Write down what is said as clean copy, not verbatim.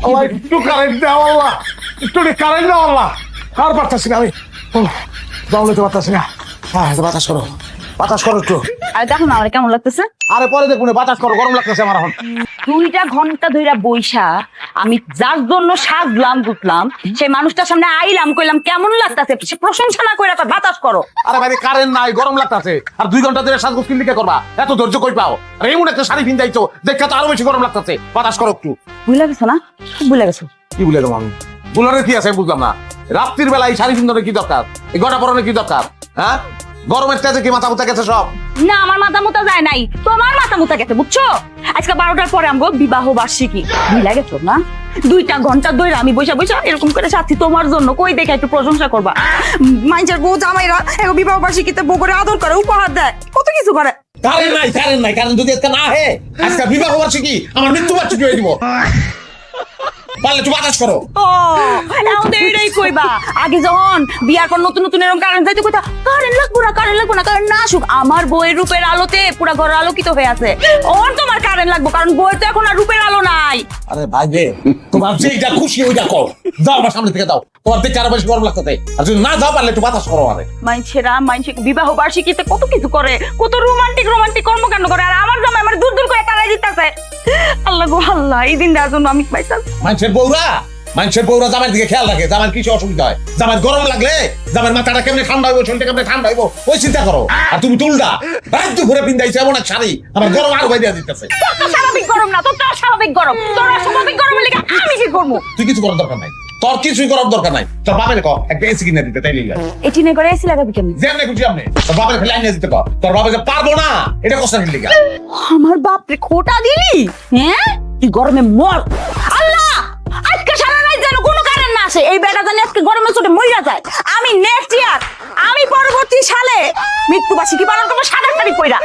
আল্লাহ একটু কারেন্ট দাও আল্লাহ, একটু কারেন্ট দাও আল্লাহ। আর পারতাছি না আমি, দৌড়াতে পারতাছি না। হ্যাঁ বাতাস করো, বাতাস করো একটু। আর দেখো না আমার কেমন লাগতেছে। আরে পরে দেখুন, বাতাস করো, গরম লাগতেছে আমার এখন। 2টা ঘন্টা ধইরা বইসা আমি যার জন্য সাজলাম গুটলাম সেই মানুষটার সামনে আইলাম, কইলাম কেমন লাগতেছে, সে প্রশংসা না কইরা কয় বাতাস করো। আরে ভাই কারেন্ট নাই, গরম লাগতেছে। আর 2 ঘন্টা ধরে সাজগোজ কিনলিকে করবা, এত ধৈর্য কই পাও? আর এমন একটা শাড়ি পিন্দাইছো দেখে তো আরো বেশি গরম লাগতেছে। বাতাস করো একটু। বুঝলা গেছো না? বুঝলা গেছো? কি বলে দেবো আমি? বুলারে কি আছে বুঝলাম না। রাত্রির বেলা এই শাড়ি পিন্দানোর কি দরকার? এই গড়া পরনে কি দরকার? হ্যাঁ, গরমের তেজে কি মাথা মুথা গেছে সব? না আমার মাথা মুতা যায় নাই, তোমার মাথা মুতা গেছে, বুঝছো? আজকে 12টার পরে আমগো বিবাহ বার্ষিকী। বুঝলা গেছো না? 2টা ঘন্টা ধরে আমি বইসা বইসা এরকম করে সাথী তোমার জন্য, কই দেখে একটু প্রশংসা করবা। মাইনজার বউ জামাইরা এগো বিবাহ বার্ষিকীতে বউ করে আদর করে, উপহার দেয়, কত কিছু করে। কারেন্ট নাই, কারেন্ট নাই, কারেন্ট যদি আজকে না হে, আজকে বিবাহ বার্ষিকী আমার মৃত্যু বার্ষিকী হয়ে দিব। পারলে একটু বাতাস করো। ও এখন তো এটাই কইবা। আগে যখন বিয়ার পর নতুন নতুন এরকম কারেন্ট যাইতে কইতা কারেন্ট লাগবো না, কারেন্ট লাগবো না, কারেন্ট না আসুক। আমার বউয়ের রূপের আলোতে পুরা ঘর আলোকিত হয়ে আছে। ওর তোমার কারেন্ট লাগবো, কারণ বউয়ের তো এখন আর রূপের আলো নাই। আরে ভাই রে, তোমার যেটা খুশি ওইটা কর, যাও আমার সামনে থেকে দাও। তোমার দেখে আরো বেশি গরম লাগতেছে। আর যদি না যাও পারলে একটু বাতাস করো। আরে মাইনসে বিবাহ বার্ষিকীতে কত কিছু করে, কত রোমান্টিক রোমান্টিক কর্মকাণ্ড করে, আর আমার জামাই আমার দূর দূর করে তারাই দিতেছে। আল্লাহ গো আল্লাহ, এই দিনটার জন্য আমি পাইতাম। মানুষের বউরা জামার দিকে খেয়াল রাখে, জামার কিছু অসুবিধা হয়, জামার গরম লাগলে জামার মাথাটা কেমনে ঠান্ডা হইব, শরীরটা কেমনে ঠান্ডা হইব, ওই চিন্তা করো। আর তুমি তুলটা রাত দুপুরে পিন্দাইছো এমন এক শাড়ি, আমার গরম আরো বাইরে দিতেছে। স্বাভাবিক গরম না, তোর তো স্বাভাবিক গরম। তোর অস্বাভাবিক গরমের লেগে আমি কি করবো? তুই কিছু করার দরকার নাই, তোর কিছুই করার দরকার নাই। তোর বাপের কর একটা এসি কিনে দিতে, তাই লিগা এটি নে করে এসি লাগাবি কেমন? যেমনে খুশি আপনি তোর বাপের ফেলে আনিয়ে দিতে কর। তোর বাপকে পারবো না এটা কষ্ট লিগা। আমার বাপরে খোটা দিলি, হ্যাঁ? তুই গরমে মর। আল্লাহ, আজকে সারা রাত যেন কোনো কারেন্ট না আসে, এই বেটা জানি আজকে গরমে চোটে মইরা যায়। আমি নেক্সট ইয়ার, আমি পরবর্তী সালে মৃত্যুবার্ষিকী পালন করবো 27 তারিখ কইরা।